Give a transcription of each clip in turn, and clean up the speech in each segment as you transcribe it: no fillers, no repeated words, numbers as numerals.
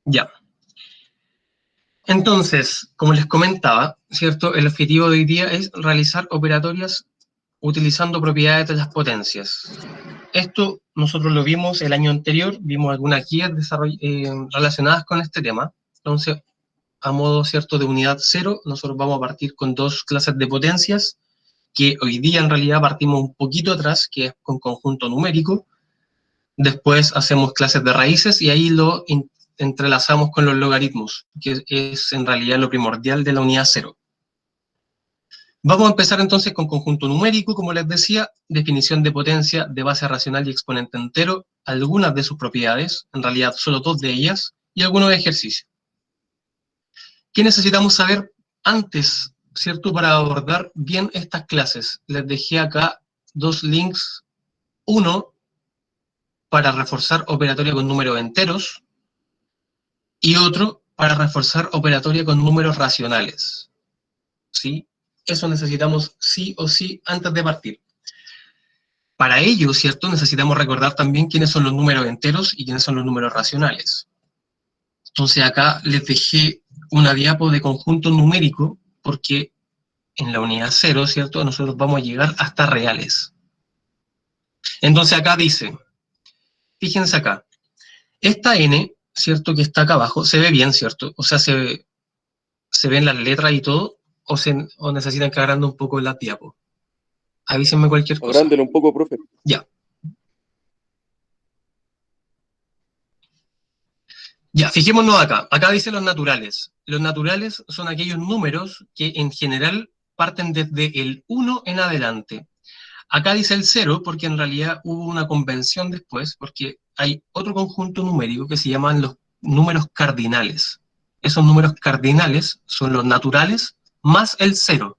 Ya. Entonces, como les comentaba, ¿cierto? El objetivo de hoy día es realizar operatorias utilizando propiedades de las potencias. Esto nosotros lo vimos el año anterior, vimos algunas guías relacionadas con este tema. Entonces, a modo, ¿cierto?, de unidad 0, nosotros vamos a partir con dos clases de potencias, que hoy día en realidad partimos un poquito atrás, que es con conjunto numérico. Después hacemos clases de raíces y ahí lo entrelazamos con los logaritmos, que es en realidad lo primordial de la unidad 0. Vamos a empezar entonces con conjunto numérico, como les decía, definición de potencia de base racional y exponente entero, algunas de sus propiedades, en realidad solo dos de ellas, y algunos ejercicios. ¿Qué necesitamos saber antes, cierto, para abordar bien estas clases? Les dejé acá dos links. Uno, para reforzar operatoria con números enteros, y otro, para reforzar operatoria con números racionales. ¿Sí? Eso necesitamos sí o sí antes de partir. Para ello, ¿cierto?, necesitamos recordar también quiénes son los números enteros y quiénes son los números racionales. Entonces acá les dejé una diapo de conjunto numérico, porque en la unidad 0, ¿cierto?, nosotros vamos a llegar hasta reales. Entonces acá dice, fíjense acá, esta n, ¿cierto?, que está acá abajo, se ve bien, ¿cierto? O sea, se ven las letras y todo, o necesitan que agrande un poco la diapo. Avísenme cualquier cosa. Agrándelo un poco, profe. Ya. Ya, fijémonos acá. Acá dice los naturales. Los naturales son aquellos números que en general parten desde el 1 en adelante. Acá dice el 0 porque en realidad hubo una convención después, porque hay otro conjunto numérico que se llaman los números cardinales. Esos números cardinales son los naturales más el 0.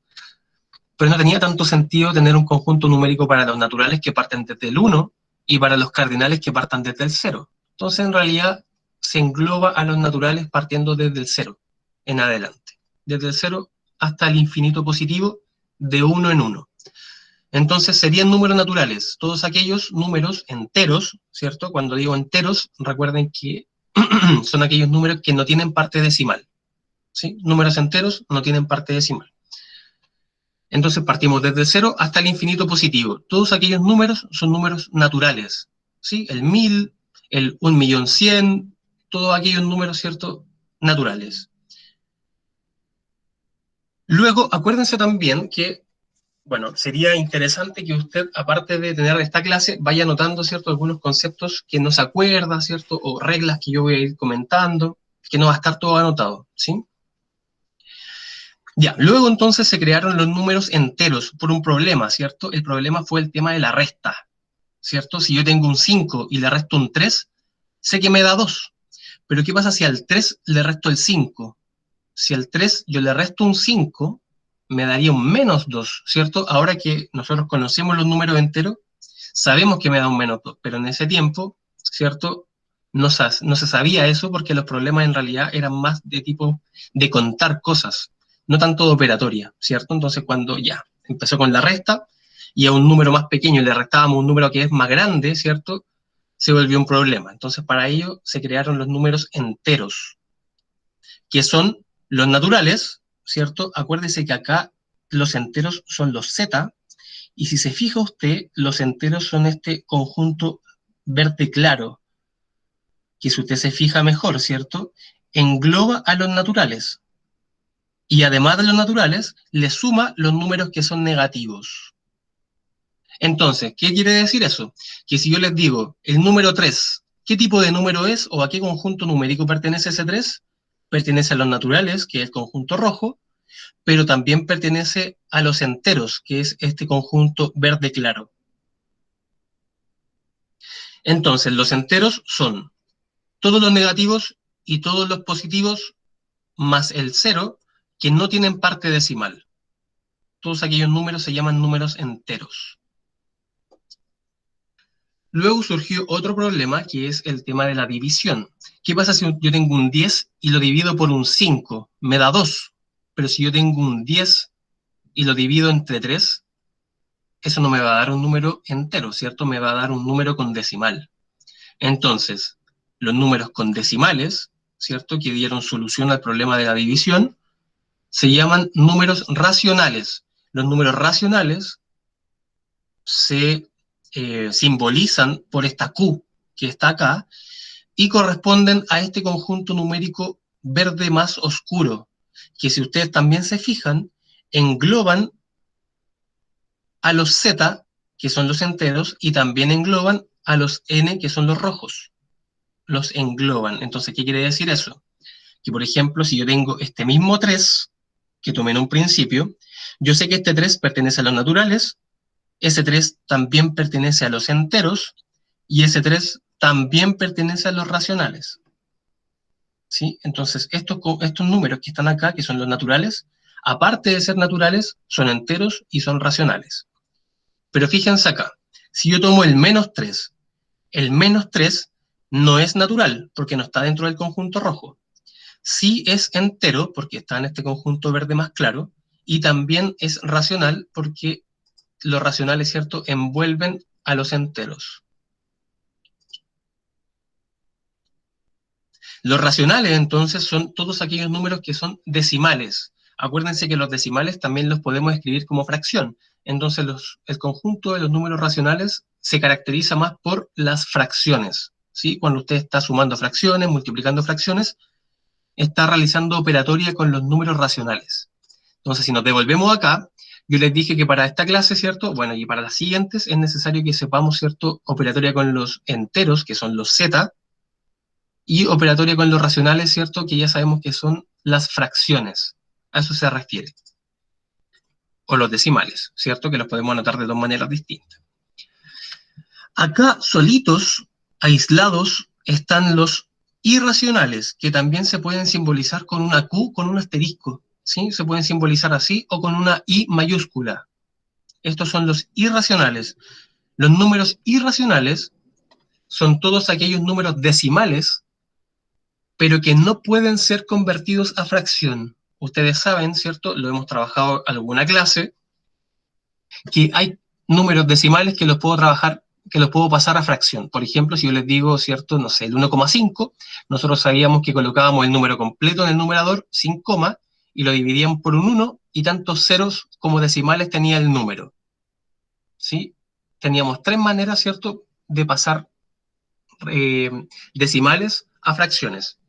Pero no tenía tanto sentido tener un conjunto numérico para los naturales que parten desde el 1 y para los cardinales que partan desde el 0. Entonces, en realidad, se engloba a los naturales partiendo desde el 0 en adelante. Desde el 0 hasta el infinito positivo, de 1 en 1. Entonces, serían números naturales, todos aquellos números enteros, ¿cierto? Cuando digo enteros, recuerden que son aquellos números que no tienen parte decimal. ¿Sí? Números enteros no tienen parte decimal. Entonces partimos desde el 0 hasta el infinito positivo. Todos aquellos números son números naturales, ¿sí? El 1000, el 1.100.000, todos aquellos números, ¿cierto?, naturales. Luego, acuérdense también que, bueno, sería interesante que usted, aparte de tener esta clase, vaya anotando, ¿cierto?, algunos conceptos que no se acuerda, ¿cierto?, o reglas que yo voy a ir comentando, que no va a estar todo anotado, ¿sí? Ya, luego entonces se crearon los números enteros por un problema, ¿cierto? El problema fue el tema de la resta, ¿cierto? Si yo tengo un 5 y le resto un 3, sé que me da 2. Pero ¿qué pasa si al 3 le resto el 5? Si al 3 yo le resto un 5, me daría un menos 2, ¿cierto? Ahora que nosotros conocemos los números enteros, sabemos que me da un menos 2, pero en ese tiempo, ¿cierto?, no se sabía eso porque los problemas en realidad eran más de tipo de contar cosas, no tanto de operatoria, ¿cierto? Entonces cuando ya empezó con la resta y a un número más pequeño le restábamos un número que es más grande, ¿cierto?, se volvió un problema. Entonces para ello se crearon los números enteros, que son los naturales, ¿cierto? Acuérdese que acá los enteros son los z, y si se fija usted, los enteros son este conjunto verde claro, que si usted se fija mejor, ¿cierto?, engloba a los naturales. Y además de los naturales, le suma los números que son negativos. Entonces, ¿qué quiere decir eso? Que si yo les digo el número 3, ¿qué tipo de número es o a qué conjunto numérico pertenece ese 3? Pertenece a los naturales, que es el conjunto rojo, pero también pertenece a los enteros, que es este conjunto verde claro. Entonces, los enteros son todos los negativos y todos los positivos más el 0 que no tienen parte decimal. Todos aquellos números se llaman números enteros. Luego surgió otro problema, que es el tema de la división. ¿Qué pasa si yo tengo un 10 y lo divido por un 5? Me da 2. Pero si yo tengo un 10 y lo divido entre 3, eso no me va a dar un número entero, ¿cierto? Me va a dar un número con decimal. Entonces, los números con decimales ¿cierto?, que dieron solución al problema de la división, se llaman números racionales. Los números racionales se simbolizan por esta Q que está acá y corresponden a este conjunto numérico verde más oscuro, que si ustedes también se fijan, engloban a los Z, que son los enteros, y también engloban a los N, que son los rojos. Los engloban. Entonces, ¿qué quiere decir eso? Que, por ejemplo, si yo tengo este mismo 3, que tomé en un principio, yo sé que este 3 pertenece a los naturales, ese 3 también pertenece a los enteros, y ese 3 también pertenece a los racionales. ¿Sí? Entonces, estos números que están acá, que son los naturales, aparte de ser naturales, son enteros y son racionales. Pero fíjense acá, si yo tomo el -3, el -3 no es natural, porque no está dentro del conjunto rojo. Sí es entero, porque está en este conjunto verde más claro, y también es racional, porque los racionales, ¿cierto?, envuelven a los enteros. Los racionales, entonces, son todos aquellos números que son decimales. Acuérdense que los decimales también los podemos escribir como fracción. Entonces, el conjunto de los números racionales se caracteriza más por las fracciones. ¿Sí? Cuando usted está sumando fracciones, multiplicando fracciones, está realizando operatoria con los números racionales. Entonces, si nos devolvemos acá, yo les dije que para esta clase, ¿cierto? Bueno, y para las siguientes es necesario que sepamos, ¿cierto?, operatoria con los enteros, que son los Z, y operatoria con los racionales, ¿cierto?, que ya sabemos que son las fracciones. A eso se refiere. O los decimales, ¿cierto?, que los podemos anotar de dos maneras distintas. Acá, solitos, aislados, están los irracionales, que también se pueden simbolizar con una Q, con un asterisco, ¿sí? Se pueden simbolizar así o con una I mayúscula. Estos son los irracionales. Los números irracionales son todos aquellos números decimales, pero que no pueden ser convertidos a fracción. Ustedes saben, ¿cierto? Lo hemos trabajado en alguna clase, que hay números decimales que los puedo trabajar, que los puedo pasar a fracción. Por ejemplo, si yo les digo, ¿cierto?, no sé, el 1,5, nosotros sabíamos que colocábamos el número completo en el numerador, sin coma, y lo dividíamos por un 1, y tantos ceros como decimales tenía el número. ¿Sí? Teníamos tres maneras, ¿cierto?, de pasar decimales a fracciones.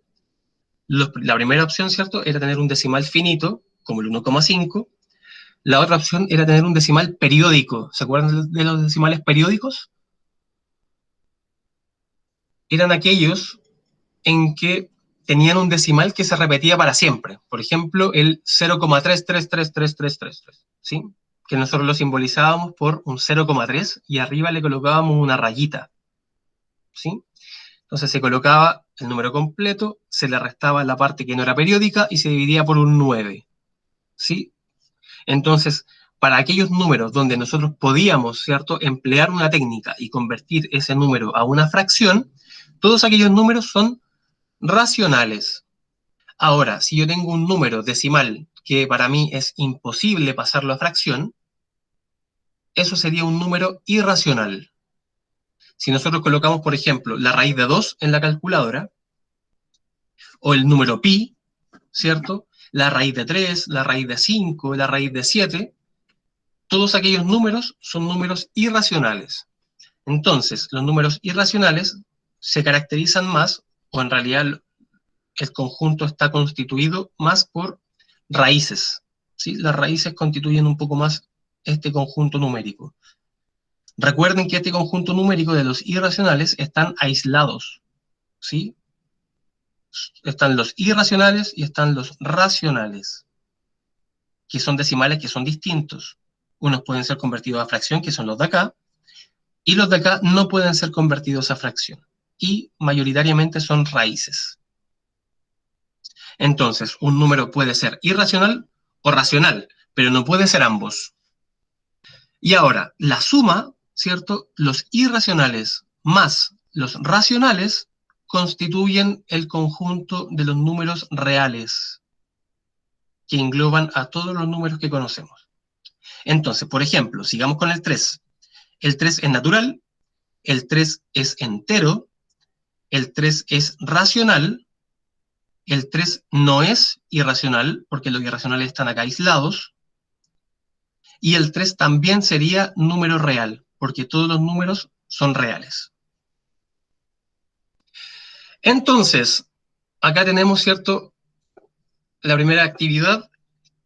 La primera opción, ¿cierto?, era tener un decimal finito, como el 1,5. La otra opción era tener un decimal periódico. ¿Se acuerdan de los decimales periódicos? Eran aquellos en que tenían un decimal que se repetía para siempre. Por ejemplo, el 0,333333, ¿sí? Que nosotros lo simbolizábamos por un 0,3 y arriba le colocábamos una rayita, ¿sí? Entonces se colocaba el número completo, se le restaba la parte que no era periódica y se dividía por un 9, ¿sí? Entonces, para aquellos números donde nosotros podíamos, ¿cierto?, emplear una técnica y convertir ese número a una fracción, todos aquellos números son racionales. Ahora, si yo tengo un número decimal que para mí es imposible pasarlo a fracción, eso sería un número irracional. Si nosotros colocamos, por ejemplo, la raíz de 2 en la calculadora, o el número pi, ¿cierto?, la raíz de 3, la raíz de 5, la raíz de 7, todos aquellos números son números irracionales. Entonces, los números irracionales se caracterizan más, o en realidad el conjunto está constituido más por raíces, ¿sí? Las raíces constituyen un poco más este conjunto numérico. Recuerden que este conjunto numérico de los irracionales están aislados, ¿sí? Están los irracionales y están los racionales, que son decimales que son distintos. Unos pueden ser convertidos a fracción, que son los de acá, y los de acá no pueden ser convertidos a fracción. Y mayoritariamente son raíces. Entonces, un número puede ser irracional o racional, pero no puede ser ambos. Y ahora, la suma, ¿cierto? Los irracionales más los racionales constituyen el conjunto de los números reales, que engloban a todos los números que conocemos. Entonces, por ejemplo, sigamos con el 3. El 3 es natural, el 3 es entero, el 3 es racional, el 3 no es irracional, porque los irracionales están acá aislados, y el 3 también sería número real, porque todos los números son reales. Entonces, acá tenemos, ¿cierto?, la primera actividad,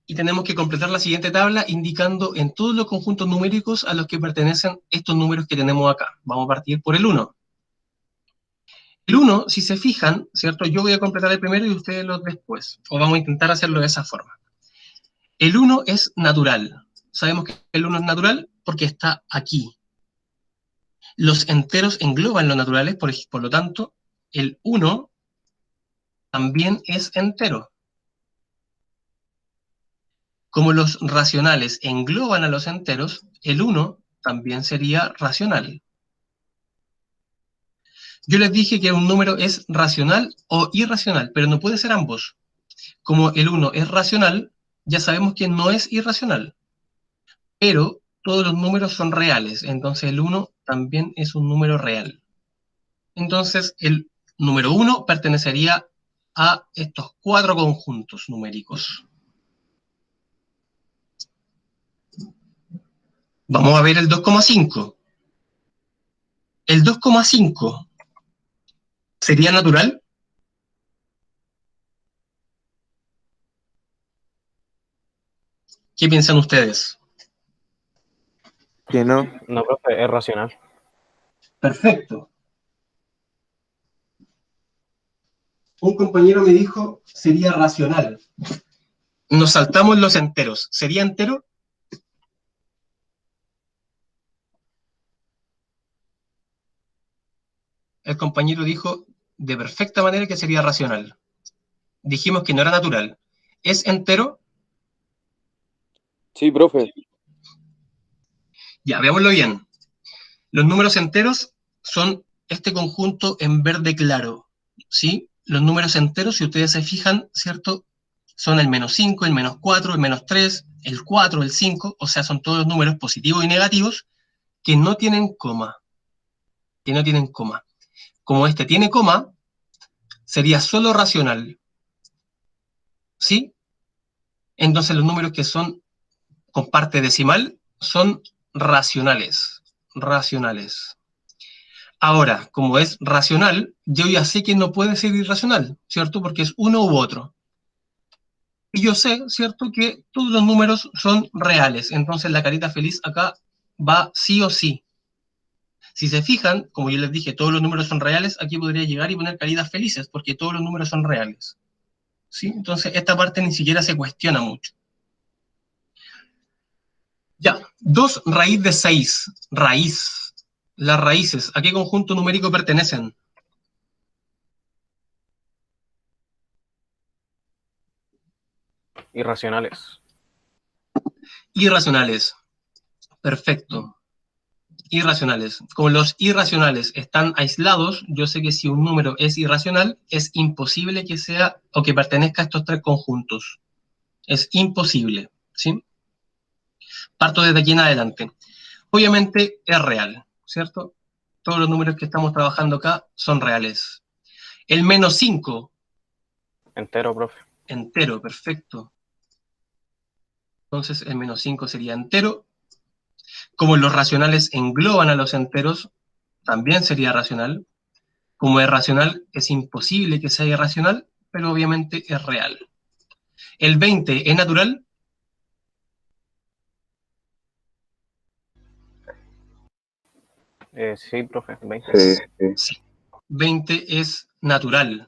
y tenemos que completar la siguiente tabla indicando en todos los conjuntos numéricos a los que pertenecen estos números que tenemos acá. Vamos a partir por el 1. El 1, si se fijan, ¿cierto?, yo voy a completar el primero y ustedes los después, o vamos a intentar hacerlo de esa forma. El 1 es natural. Sabemos que el 1 es natural porque está aquí. Los enteros engloban los naturales, por lo tanto, el 1 también es entero. Como los racionales engloban a los enteros, el 1 también sería racional. Yo les dije que un número es racional o irracional, pero no puede ser ambos. Como el 1 es racional, ya sabemos que no es irracional. Pero todos los números son reales, entonces el 1 también es un número real. Entonces el número 1 pertenecería a estos 4 conjuntos numéricos. Vamos a ver el 2,5. El 2,5 sería natural. ¿Qué piensan ustedes? Que no. No, profe, es racional. Perfecto. Un compañero me dijo sería racional. Nos saltamos los enteros. ¿Sería entero? El compañero dijo de perfecta manera que sería racional. Dijimos que no era natural. ¿Es entero? Sí, profe. Ya, veámoslo bien. Los números enteros son este conjunto en verde claro, ¿sí? Los números enteros, si ustedes se fijan, ¿cierto?, son el -5, el -4, el -3, el 4, el 5, o sea, son todos los números positivos y negativos que no tienen coma. Que no tienen coma. Como este tiene coma, sería solo racional, ¿sí? Entonces los números que son con parte decimal son racionales. Racionales. Ahora, como es racional, yo ya sé que no puede ser irracional, ¿cierto? Porque es uno u otro. Y yo sé, ¿cierto?, que todos los números son reales. Entonces la carita feliz acá va sí o sí. Si se fijan, como yo les dije, todos los números son reales, aquí podría llegar y poner caritas felices, porque todos los números son reales. ¿Sí? Entonces esta parte ni siquiera se cuestiona mucho. Ya, 2 raíz de 6. Raíz. Las raíces, ¿a qué conjunto numérico pertenecen? Irracionales. Irracionales. Perfecto. Irracionales. Como los irracionales están aislados, yo sé que si un número es irracional, es imposible que sea o que pertenezca a estos 3 conjuntos. Es imposible, ¿sí? Parto desde aquí en adelante. Obviamente es real, ¿cierto? Todos los números que estamos trabajando acá son reales. El -5. Entero, profe. Entero, perfecto. Entonces el -5 sería entero. Como los racionales engloban a los enteros, también sería racional. Como es racional, es imposible que sea irracional, pero obviamente es real. El 20 es natural. Sí, profe, 20. Sí. 20 es natural.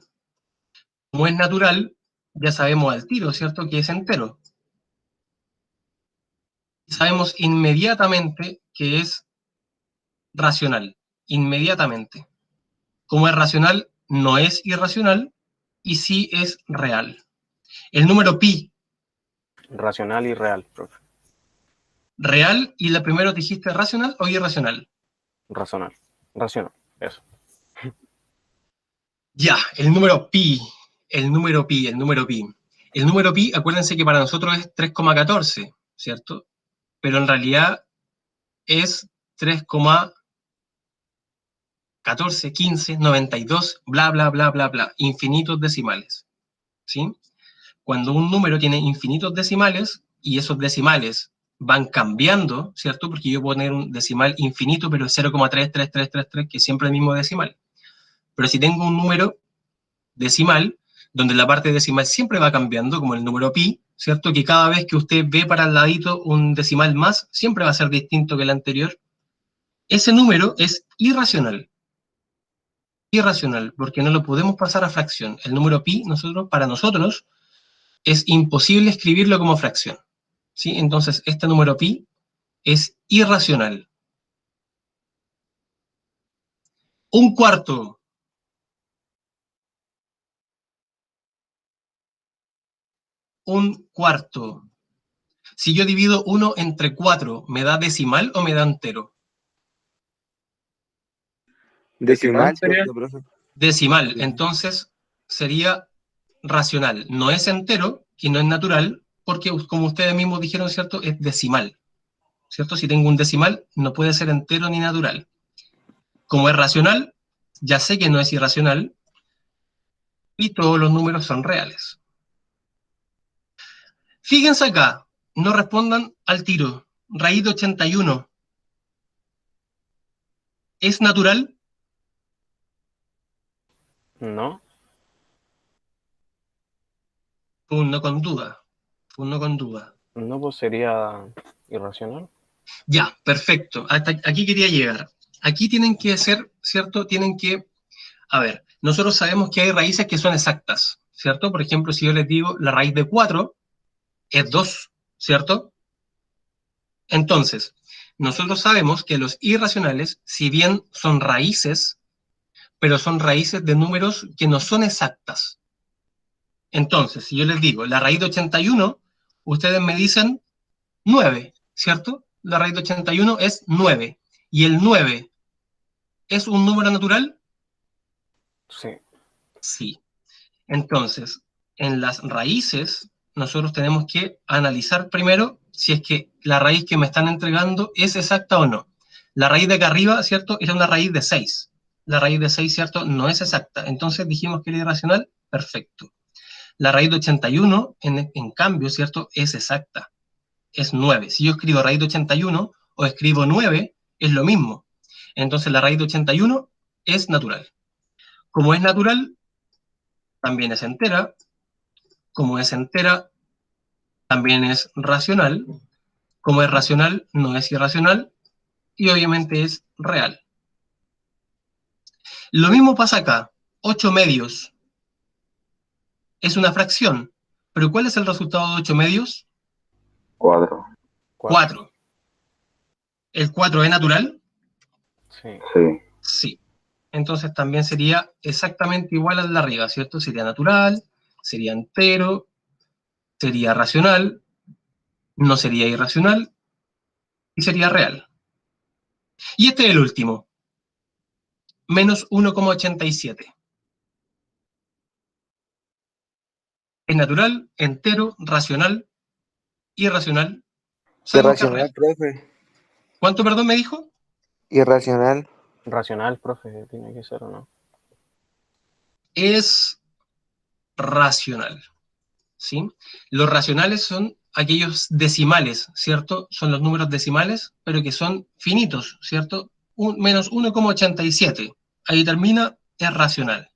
Como es natural, ya sabemos al tiro, ¿cierto?, que es entero. Sabemos inmediatamente que es racional. Inmediatamente. Como es racional, no es irracional y sí es real. El número pi. Racional y real, profe. Real, y la primera dijiste racional o irracional. Racional. Racional, eso. Ya, el número pi. El número pi, el número pi. El número pi, acuérdense que para nosotros es 3,14, ¿cierto? Pero en realidad es 3,14, 15, 92, bla, bla, bla, bla, bla. Infinitos decimales. ¿sí? Cuando un número tiene infinitos decimales y esos decimales van cambiando, ¿cierto? Porque yo puedo tener un decimal infinito, pero 0,33333, que es siempre el mismo decimal. Pero si tengo un número decimal, donde la parte decimal siempre va cambiando, como el número pi, ¿cierto? Que cada vez que usted ve para el ladito un decimal más, siempre va a ser distinto que el anterior. Ese número es irracional. Irracional, porque no lo podemos pasar a fracción. El número pi, para nosotros, es imposible escribirlo como fracción, ¿sí? Entonces, este número pi es irracional. Un cuarto. Un cuarto. Si yo divido 1 entre 4, ¿me da decimal o me da entero? Decimal, sería? ¿cierto, profe? Decimal. Entonces, sería racional. No es entero y no es natural, porque como ustedes mismos dijeron, ¿cierto? Es decimal, ¿cierto? Si tengo un decimal, no puede ser entero ni natural. Como es racional, ya sé que no es irracional, y todos los números son reales. Fíjense acá, no respondan al tiro. Raíz de 81. ¿Es natural? No. Un no con duda. Un no con duda. No, pues sería irracional. Ya, perfecto. Hasta aquí quería llegar. Aquí tienen que ser, ¿cierto? Tienen que, a ver, nosotros sabemos que hay raíces que son exactas, ¿cierto? Por ejemplo, si yo les digo la raíz de 4 es 2, ¿cierto? Entonces, nosotros sabemos que los irracionales, si bien son raíces, pero son raíces de números que no son exactas. Entonces, si yo les digo la raíz de 81, ustedes me dicen 9, ¿cierto? La raíz de 81 es 9. ¿Y el 9 es un número natural? Sí. Sí. Entonces, en las raíces, nosotros tenemos que analizar primero si es que la raíz que me están entregando es exacta o no. La raíz de acá arriba, ¿cierto? Era una raíz de 6. La raíz de 6, ¿cierto? No es exacta. Entonces dijimos que era irracional. Perfecto. La raíz de 81, en cambio, ¿cierto? Es exacta. Es 9. Si yo escribo raíz de 81 o escribo 9, es lo mismo. Entonces la raíz de 81 es natural. Como es natural, también es entera. Como es entera, también es racional. Como es racional, no es irracional. Y obviamente es real. Lo mismo pasa acá. 8 medios es una fracción. ¿Pero cuál es el resultado de 8 medios? 4. 4. ¿El 4 es natural? Sí. Sí. Sí. Entonces también sería exactamente igual al de arriba, ¿cierto? Sería natural, sería entero, sería racional, no sería irracional y sería real. Y este es el último. Menos 1,87. Es natural, entero, racional, irracional. Sabemos que es Irracional, real. profe. ¿Cuánto, perdón, me dijo? Irracional. Racional, profe, tiene que ser o no. Es racional, ¿sí? Los racionales son aquellos decimales, ¿cierto? Son los números decimales, pero que son finitos, ¿cierto? Menos 1,87. Ahí termina, es racional.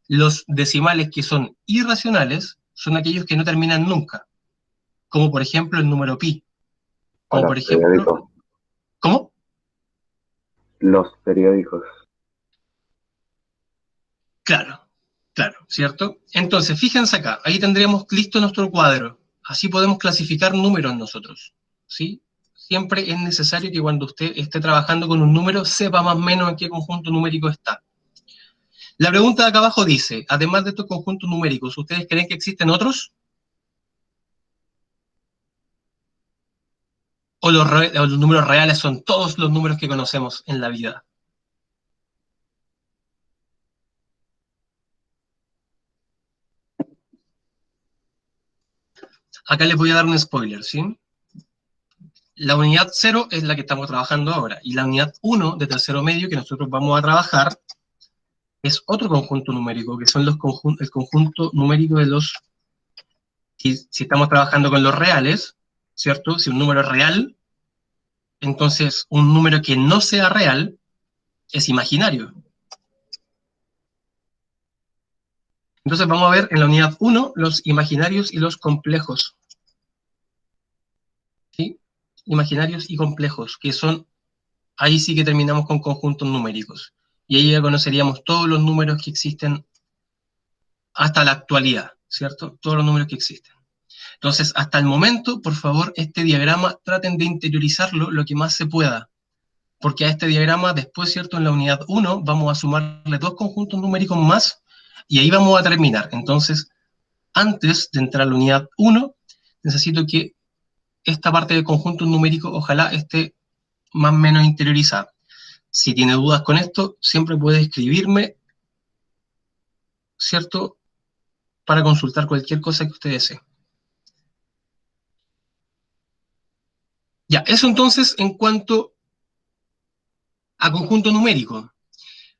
Los decimales que son irracionales son aquellos que no terminan nunca, como por ejemplo el número pi. O Como los por ejemplo, periódicos. ¿cómo? Los periódicos. Claro, claro, ¿cierto? Entonces, fíjense acá, ahí tendríamos listo nuestro cuadro. Así podemos clasificar números nosotros, ¿sí? Siempre es necesario que cuando usted esté trabajando con un número, sepa más o menos en qué conjunto numérico está. La pregunta de acá abajo dice, además de estos conjuntos numéricos, ¿ustedes creen que existen otros? ¿O los números reales son todos los números que conocemos en la vida? Acá les voy a dar un spoiler, ¿sí? La unidad 0 es la que estamos trabajando ahora, y la unidad 1 de tercero medio que nosotros vamos a trabajar es otro conjunto numérico, que son el conjunto numérico de los Si estamos trabajando con los reales, ¿cierto? Si un número es real, entonces un número que no sea real es imaginario. Entonces vamos a ver en la unidad 1 los imaginarios y los complejos. ¿Sí? Imaginarios y complejos, que son, ahí sí que terminamos con conjuntos numéricos. Y ahí ya conoceríamos todos los números que existen hasta la actualidad, ¿cierto? Todos los números que existen. Entonces, hasta el momento, por favor, este diagrama traten de interiorizarlo lo que más se pueda. Porque a este diagrama después, ¿cierto? En la unidad 1 vamos a sumarle 2 conjuntos numéricos más y ahí vamos a terminar. Entonces, antes de entrar a la unidad 1, necesito que esta parte de conjuntos numéricos ojalá esté más o menos interiorizada. Si tiene dudas con esto, siempre puede escribirme, ¿cierto? Para consultar cualquier cosa que usted desee. Ya, eso entonces en cuanto a conjunto numérico.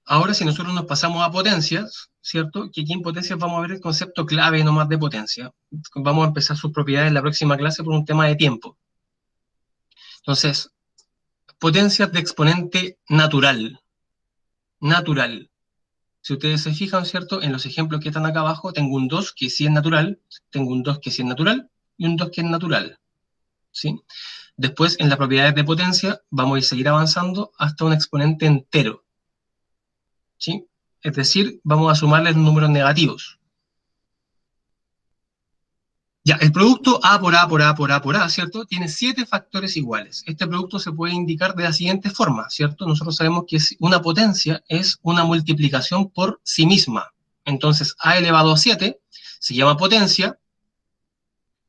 Ahora, si nosotros nos pasamos a potencias, ¿cierto? Que aquí en potencias vamos a ver el concepto clave nomás de potencia. Vamos a empezar sus propiedades en la próxima clase por un tema de tiempo. Entonces, potencias de exponente natural. Natural. Si ustedes se fijan, ¿cierto? En los ejemplos que están acá abajo, tengo un 2 que sí es natural, tengo un 2 que sí es natural, y un 2 que es natural. ¿Sí? Después, en las propiedades de potencia, vamos a seguir avanzando hasta un exponente entero. ¿Sí? Es decir, vamos a sumarles números negativos. Ya, el producto A por A por A por A por A, ¿cierto? Tiene 7 factores iguales. Este producto se puede indicar de la siguiente forma, ¿cierto? Nosotros sabemos que una potencia es una multiplicación por sí misma. Entonces, A elevado a 7 se llama potencia,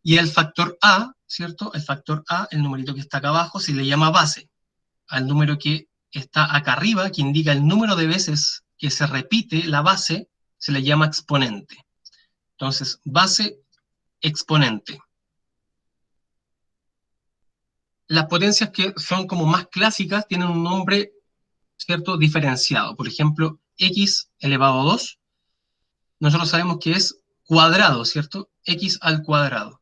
y el factor A, ¿cierto? El factor A, el numerito que está acá abajo, se le llama base. Al número que está acá arriba, que indica el número de veces que se repite la base, se le llama exponente. Entonces, base, exponente. Las potencias que son como más clásicas tienen un nombre, ¿cierto?, diferenciado. Por ejemplo, x elevado a 2, nosotros sabemos que es cuadrado, ¿cierto? X al cuadrado.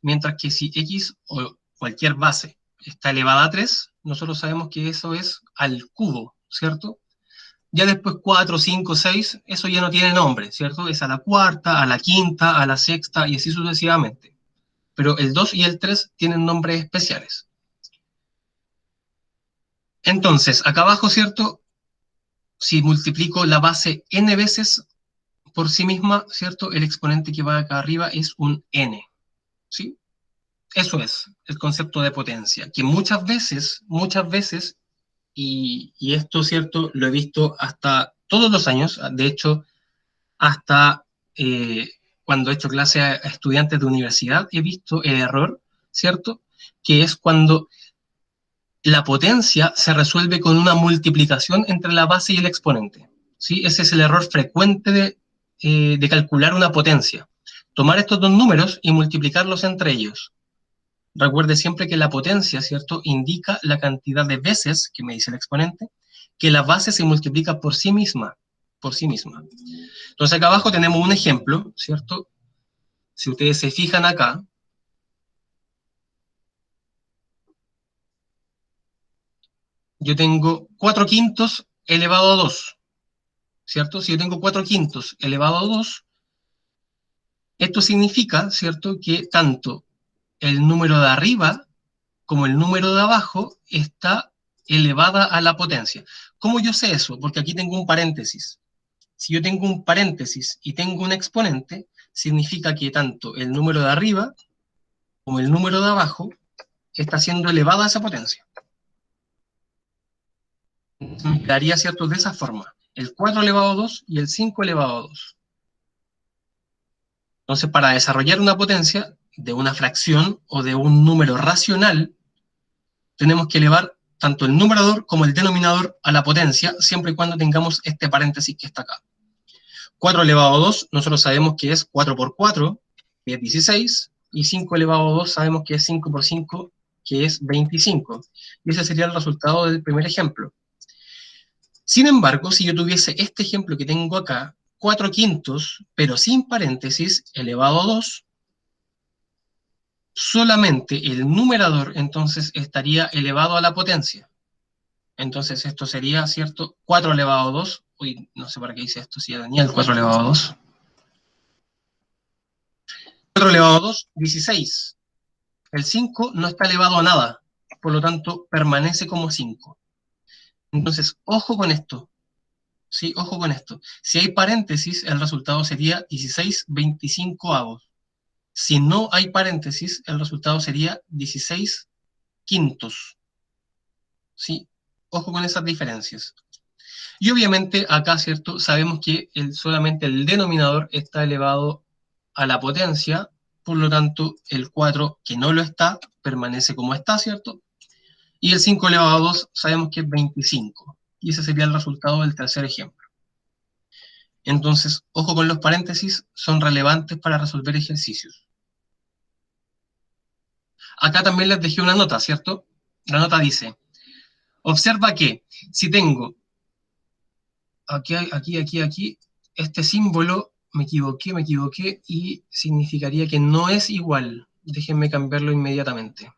Mientras que si x o cualquier base está elevada a 3, nosotros sabemos que eso es al cubo, ¿cierto? Ya después 4, 5, 6, eso ya no tiene nombre, ¿cierto? Es a la cuarta, a la quinta, a la sexta y así sucesivamente. Pero el 2 y el 3 tienen nombres especiales. Entonces, acá abajo, ¿cierto? Si multiplico la base n veces por sí misma, ¿cierto? El exponente que va acá arriba es un n, ¿sí? Eso es el concepto de potencia, que muchas veces, y esto, ¿cierto? Lo he visto hasta todos los años, de hecho, hasta cuando he hecho clase a estudiantes de universidad, he visto el error, ¿cierto? Que es cuando la potencia se resuelve con una multiplicación entre la base y el exponente, ¿sí? Ese es el error frecuente de calcular una potencia. Tomar estos dos números y multiplicarlos entre ellos. Recuerde siempre que la potencia, ¿cierto?, indica la cantidad de veces, que me dice el exponente, que la base se multiplica por sí misma. Entonces acá abajo tenemos un ejemplo, ¿cierto? Si ustedes se fijan acá, yo tengo 4 quintos elevado a 2, ¿cierto? Si yo tengo 4 quintos elevado a 2, esto significa, ¿cierto?, que tanto el número de arriba como el número de abajo está elevada a la potencia. ¿Cómo yo sé eso? Porque aquí tengo un paréntesis. Si yo tengo un paréntesis y tengo un exponente, significa que tanto el número de arriba como el número de abajo está siendo elevada a esa potencia. Me quedaría, ¿cierto?, de esa forma. El 4 elevado a 2 y el 5 elevado a 2. Entonces, para desarrollar una potencia de una fracción o de un número racional, tenemos que elevar tanto el numerador como el denominador a la potencia, siempre y cuando tengamos este paréntesis que está acá. 4 elevado a 2, nosotros sabemos que es 4 por 4, que es 16, y 5 elevado a 2 sabemos que es 5 por 5, que es 25. Y ese sería el resultado del primer ejemplo. Sin embargo, si yo tuviese este ejemplo que tengo acá, 4 quintos, pero sin paréntesis, elevado a 2, solamente el numerador entonces estaría elevado a la potencia. Entonces esto sería, ¿cierto? 4 elevado a 2. Uy, no sé para qué hice esto, si ya tenía el 4 elevado a 2. 4 elevado a 2, 16. El 5 no está elevado a nada, por lo tanto permanece como 5. Entonces, ojo con esto. Sí, ojo con esto. Si hay paréntesis, el resultado sería 16/25. Si no hay paréntesis, el resultado sería 16/5. ¿Sí? Ojo con esas diferencias. Y obviamente acá, ¿cierto? Sabemos que solamente el denominador está elevado a la potencia, por lo tanto, el 4, que no lo está, permanece como está, ¿cierto? Y el 5 elevado a 2 sabemos que es 25. Y ese sería el resultado del tercer ejemplo. Entonces, ojo con los paréntesis, son relevantes para resolver ejercicios. Acá también les dejé una nota, ¿cierto? La nota dice, observa que si tengo aquí, este símbolo, me equivoqué, y significaría que no es igual. Déjenme cambiarlo inmediatamente.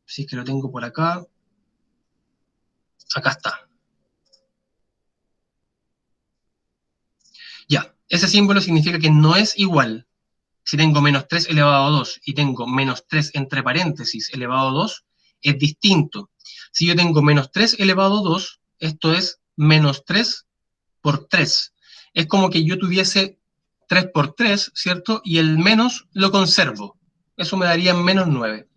Si es que lo tengo por acá. Acá está. Ya, ese símbolo significa que no es igual. Si tengo menos 3 elevado a 2 y tengo menos 3 entre paréntesis elevado a 2, es distinto. Si yo tengo menos 3 elevado a 2, esto es menos 3 por 3. Es como que yo tuviese 3 por 3, ¿cierto? Y el menos lo conservo. Eso me daría menos 9.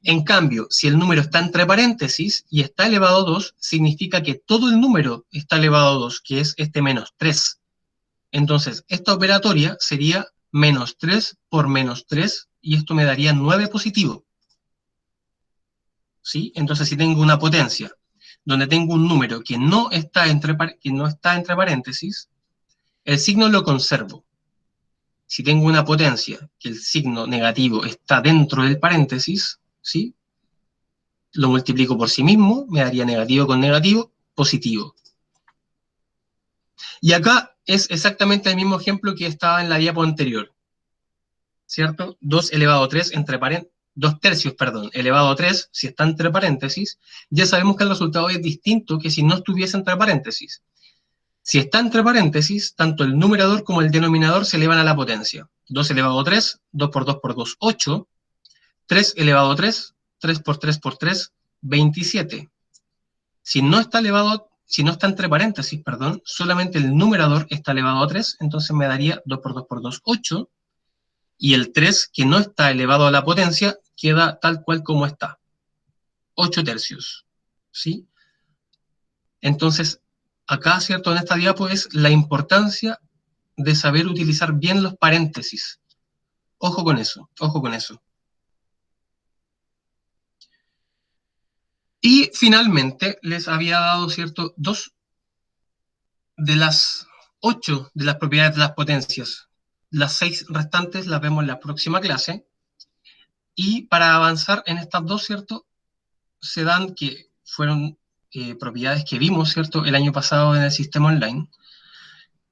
En cambio, si el número está entre paréntesis y está elevado a 2, significa que todo el número está elevado a 2, que es este menos 3. Entonces, esta operatoria sería menos 3 por menos 3, y esto me daría 9 positivo. ¿Sí? Entonces, si tengo una potencia donde tengo un número que no está entre paréntesis, el signo lo conservo. Si tengo una potencia que el signo negativo está dentro del paréntesis, ¿sí? Lo multiplico por sí mismo, me daría negativo con negativo, positivo. Y acá es exactamente el mismo ejemplo que estaba en la diapo anterior, ¿cierto? 2 elevado a 3 entre paréntesis, 2 tercios, perdón, elevado a 3, si está entre paréntesis, ya sabemos que el resultado es distinto que si no estuviese entre paréntesis. Si está entre paréntesis, tanto el numerador como el denominador se elevan a la potencia. 2 elevado a 3, 2 por 2 por 2, 8. 3 elevado a 3, 3 por 3 por 3, 27. Si no está entre paréntesis, perdón, solamente el numerador está elevado a 3, entonces me daría 2 por 2 por 2, 8. Y el 3, que no está elevado a la potencia, queda tal cual como está. 8 tercios. ¿Sí? Entonces, acá, ¿cierto? En esta diapo es la importancia de saber utilizar bien los paréntesis. Ojo con eso, ojo con eso. Y finalmente les había dado, ¿cierto?, 2 de las 8 de las propiedades de las potencias. Las 6 restantes las vemos en la próxima clase. Y para avanzar en estas 2, ¿cierto?, se dan que fueron propiedades que vimos, ¿cierto?, el año pasado en el sistema online,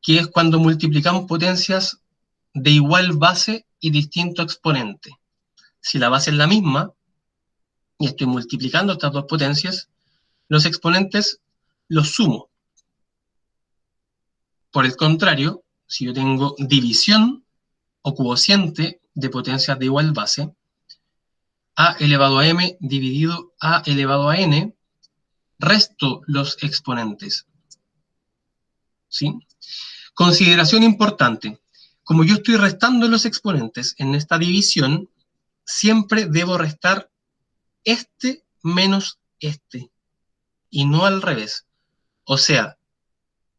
que es cuando multiplicamos potencias de igual base y distinto exponente. Si la base es la misma, y estoy multiplicando estas dos potencias, los exponentes los sumo. Por el contrario, si yo tengo división o cociente de potencias de igual base, a elevado a m dividido a elevado a n, resto los exponentes. ¿Sí? Consideración importante. Como yo estoy restando los exponentes en esta división, siempre debo restar este menos este, y no al revés. O sea,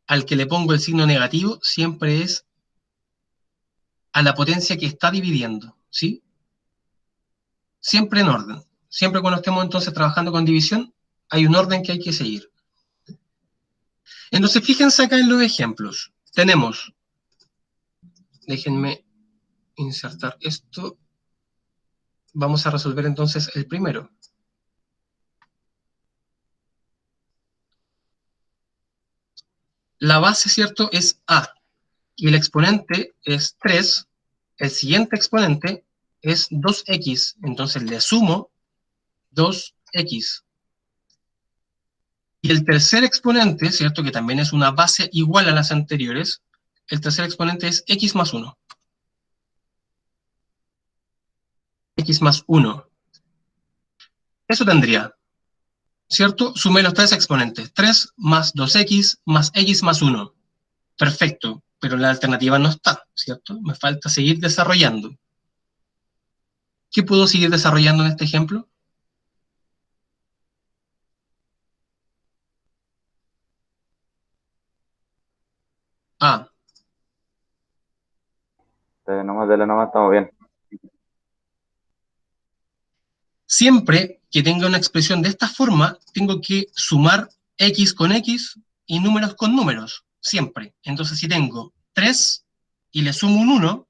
al que le pongo el signo negativo siempre es a la potencia que está dividiendo, ¿sí? Siempre en orden. Siempre cuando estemos entonces trabajando con división, hay un orden que hay que seguir. Entonces, fíjense acá en los ejemplos. Tenemos, déjenme insertar esto. Vamos a resolver entonces el primero. La base, ¿cierto?, es a, y el exponente es 3. El siguiente exponente es 2x, entonces le sumo 2x. Y el tercer exponente, ¿cierto? Que también es una base igual a las anteriores, el tercer exponente es x más 1. X más 1. Eso tendría, ¿cierto? Sumé los tres exponentes. 3 más 2x más x más 1. Perfecto, pero la alternativa no está, ¿cierto? Me falta seguir desarrollando. ¿Qué puedo seguir desarrollando en este ejemplo? A. Dele nomás, estamos bien. Siempre que tenga una expresión de esta forma, tengo que sumar x con x y números con números, siempre. Entonces, si tengo 3 y le sumo un 1,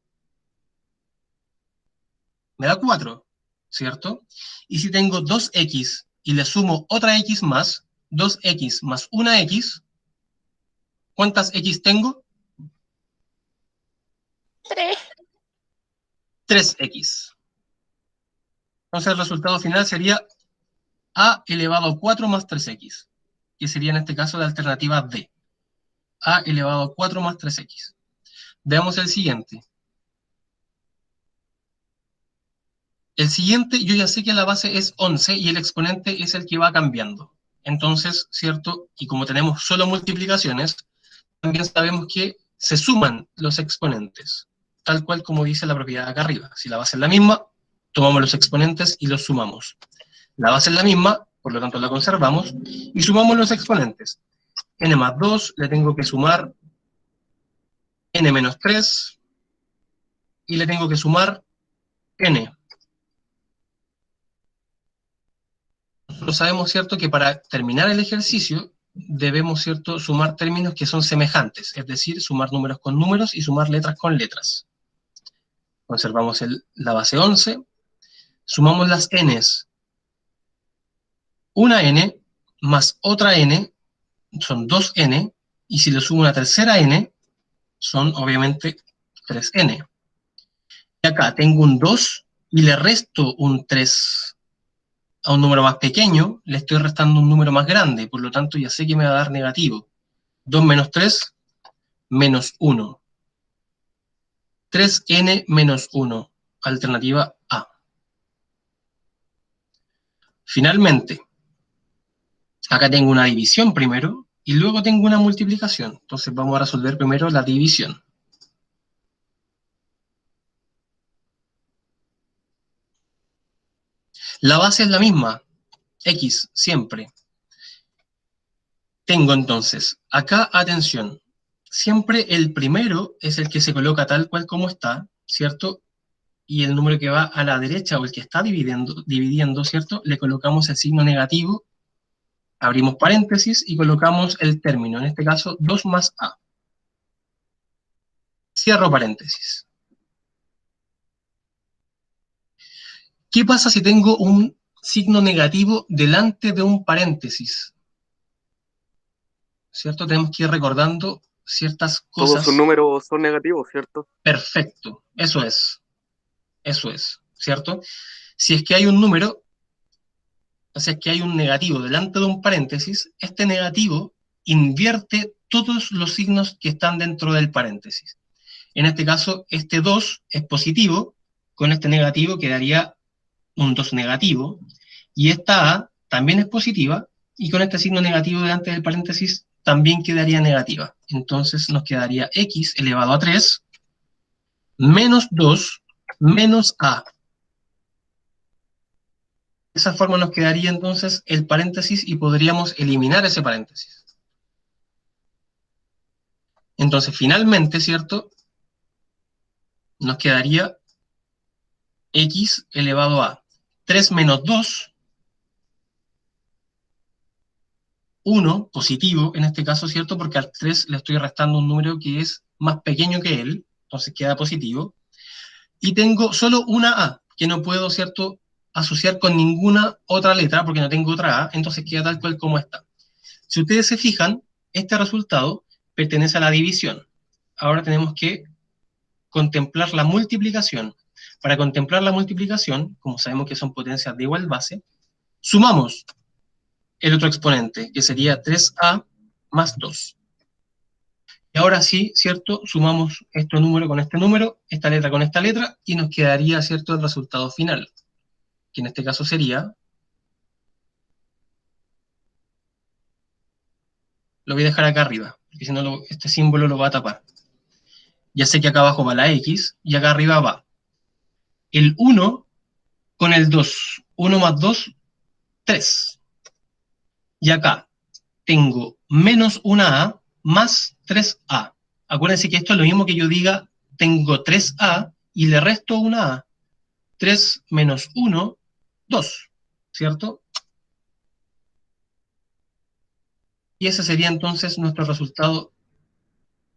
me da 4, ¿cierto? Y si tengo 2x y le sumo otra x más, 2x más una x, ¿cuántas x tengo? 3x. Entonces el resultado final sería a elevado a 4 más 3x, que sería en este caso la alternativa D. A elevado a 4 más 3x. Veamos el siguiente. El siguiente, yo ya sé que la base es 11 y el exponente es el que va cambiando. Entonces, ¿cierto? Y como tenemos solo multiplicaciones, también sabemos que se suman los exponentes, tal cual como dice la propiedad acá arriba. Si la base es la misma, tomamos los exponentes y los sumamos. La base es la misma, por lo tanto la conservamos, y sumamos los exponentes. N más 2, le tengo que sumar N menos 3, y le tengo que sumar N. Nosotros sabemos, ¿cierto?, que para terminar el ejercicio debemos, ¿cierto?, sumar términos que son semejantes, es decir, sumar números con números y sumar letras con letras. Conservamos la base 11, sumamos las n's. Una n más otra n son 2n, y si le sumo una tercera n, son obviamente 3n. Y acá tengo un 2 y le resto un 3 a un número más pequeño, le estoy restando un número más grande, por lo tanto ya sé que me va a dar negativo. 2 menos 3, menos 1. 3n menos 1, alternativa A. Finalmente, acá tengo una división primero, y luego tengo una multiplicación. Entonces vamos a resolver primero la división. La base es la misma, x, siempre. Tengo entonces, acá, atención, siempre el primero es el que se coloca tal cual como está, ¿cierto? Y el número que va a la derecha, o el que está dividiendo, ¿cierto? Le colocamos el signo negativo, abrimos paréntesis y colocamos el término, en este caso 2 más a. Cierro paréntesis. ¿Qué pasa si tengo un signo negativo delante de un paréntesis? ¿Cierto? Tenemos que ir recordando ciertas cosas. Todos sus números son negativos, ¿cierto? Perfecto, eso es, ¿cierto? Si es que hay un número, o sea, que hay un negativo delante de un paréntesis, este negativo invierte todos los signos que están dentro del paréntesis. En este caso, este 2 es positivo, con este negativo quedaría un 2 negativo, y esta A también es positiva, y con este signo negativo delante del paréntesis también quedaría negativa. Entonces nos quedaría x elevado a 3 menos 2 menos a. De esa forma nos quedaría entonces el paréntesis y podríamos eliminar ese paréntesis. Entonces finalmente, ¿cierto?, nos quedaría x elevado a 3 menos 2, 1, positivo en este caso, ¿cierto? Porque al 3 le estoy restando un número que es más pequeño que él, entonces queda positivo. Y tengo solo una A, que no puedo, ¿cierto?, asociar con ninguna otra letra, porque no tengo otra A, entonces queda tal cual como está. Si ustedes se fijan, este resultado pertenece a la división. Ahora tenemos que contemplar la multiplicación. Para contemplar la multiplicación, como sabemos que son potencias de igual base, sumamos el otro exponente, que sería 3a más 2. Y ahora sí, ¿cierto? Sumamos este número con este número, esta letra con esta letra, y nos quedaría, ¿cierto?, el resultado final, que en este caso sería... Lo voy a dejar acá arriba, porque si no este símbolo lo va a tapar. Ya sé que acá abajo va la X, y acá arriba va el 1 con el 2. 1 más 2, 3. Y acá tengo menos una A más 3A. Acuérdense que esto es lo mismo que yo diga, tengo 3A y le resto una A. 3 menos 1, 2, ¿cierto? Y ese sería entonces nuestro resultado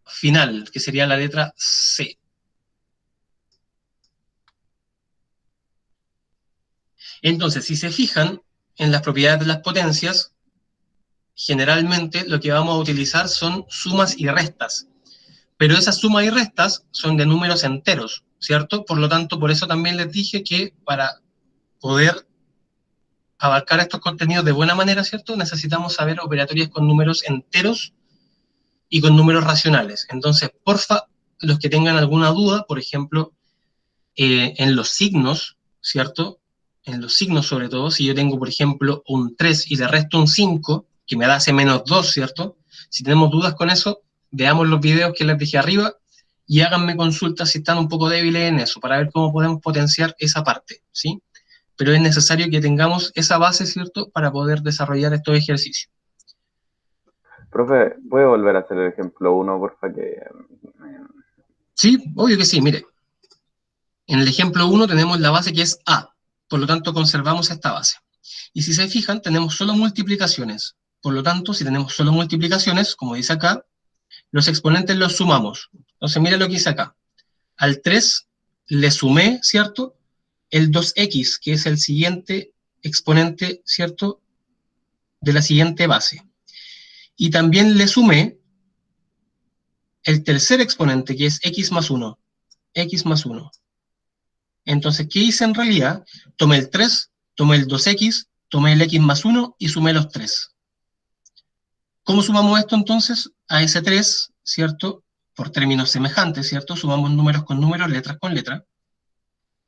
final, que sería la letra C. Entonces, si se fijan en las propiedades de las potencias, generalmente lo que vamos a utilizar son sumas y restas. Pero esas sumas y restas son de números enteros, ¿cierto? Por lo tanto, por eso también les dije que para poder abarcar estos contenidos de buena manera, ¿cierto?, necesitamos saber operatorias con números enteros y con números racionales. Entonces, porfa, los que tengan alguna duda, por ejemplo, en los signos, ¿cierto? En los signos sobre todo, si yo tengo, por ejemplo, un 3 y le resto un 5, que me da ese menos 2, ¿cierto? Si tenemos dudas con eso, veamos los videos que les dejé arriba y háganme consultas si están un poco débiles en eso, para ver cómo podemos potenciar esa parte, ¿sí? Pero es necesario que tengamos esa base, ¿cierto?, para poder desarrollar estos ejercicios. Profe, ¿puede volver a hacer el ejemplo 1, porfa? Sí, obvio que sí, mire. En el ejemplo 1 tenemos la base que es A, por lo tanto conservamos esta base. Y si se fijan, tenemos solo multiplicaciones. Por lo tanto, si tenemos solo multiplicaciones, como dice acá, los exponentes los sumamos. Entonces, mira lo que hice acá. Al 3 le sumé, ¿cierto?, el 2x, que es el siguiente exponente, ¿cierto?, de la siguiente base. Y también le sumé el tercer exponente, que es x más 1. X más 1. Entonces, ¿qué hice en realidad? Tomé el 3, tomé el 2x, tomé el x más 1 y sumé los 3. ¿Cómo sumamos esto entonces? A ese 3, ¿cierto? Por términos semejantes, ¿cierto? Sumamos números con números, letras con letra.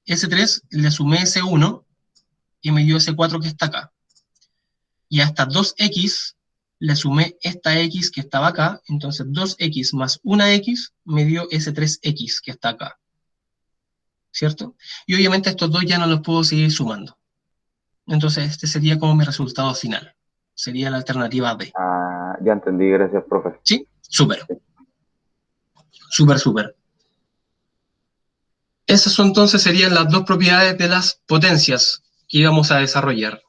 Ese 3 le sumé ese 1 y me dio ese 4 que está acá. Y a esta 2x le sumé esta x que estaba acá, entonces 2x más 1x me dio ese 3x que está acá, ¿cierto? Y obviamente estos dos ya no los puedo seguir sumando. Entonces este sería como mi resultado final. Sería la alternativa B. Ah, ya entendí, gracias, profe. ¿Sí? Súper. Súper, súper. Esas son, entonces serían las dos propiedades de las potencias que íbamos a desarrollar.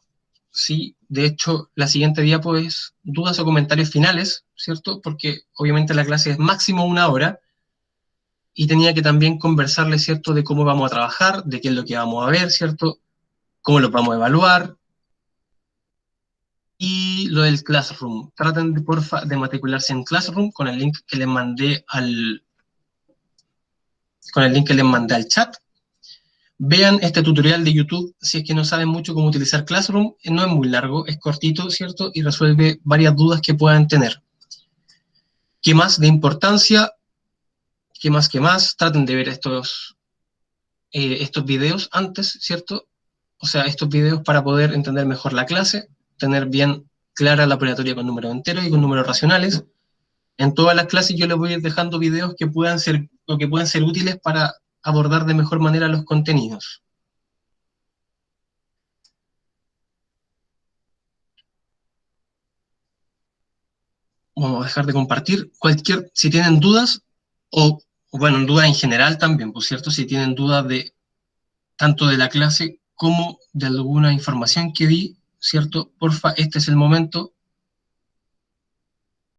Sí, de hecho, la siguiente diapo es dudas o comentarios finales, ¿cierto? Porque obviamente la clase es máximo 1 hora y tenía que también conversarles, ¿cierto?, de cómo vamos a trabajar, de qué es lo que vamos a ver, ¿cierto?, cómo lo vamos a evaluar y lo del Classroom. Traten, porfa, de matricularse en Classroom con el link que les mandé al chat. Vean este tutorial de YouTube si es que no saben mucho cómo utilizar Classroom. No es muy largo, es cortito, ¿cierto? Y resuelve varias dudas que puedan tener. ¿Qué más de importancia? ¿Qué más? Traten de ver estos videos antes, ¿cierto? O sea, estos videos para poder entender mejor la clase, tener bien clara la operatoria con números enteros y con números racionales. En todas las clases yo les voy a ir dejando videos que puedan ser útiles para abordar de mejor manera los contenidos. Vamos a dejar de compartir. Si tienen dudas, bueno, dudas en general también, por cierto, si tienen dudas de tanto de la clase como de alguna información que di, ¿cierto? Porfa, este es el momento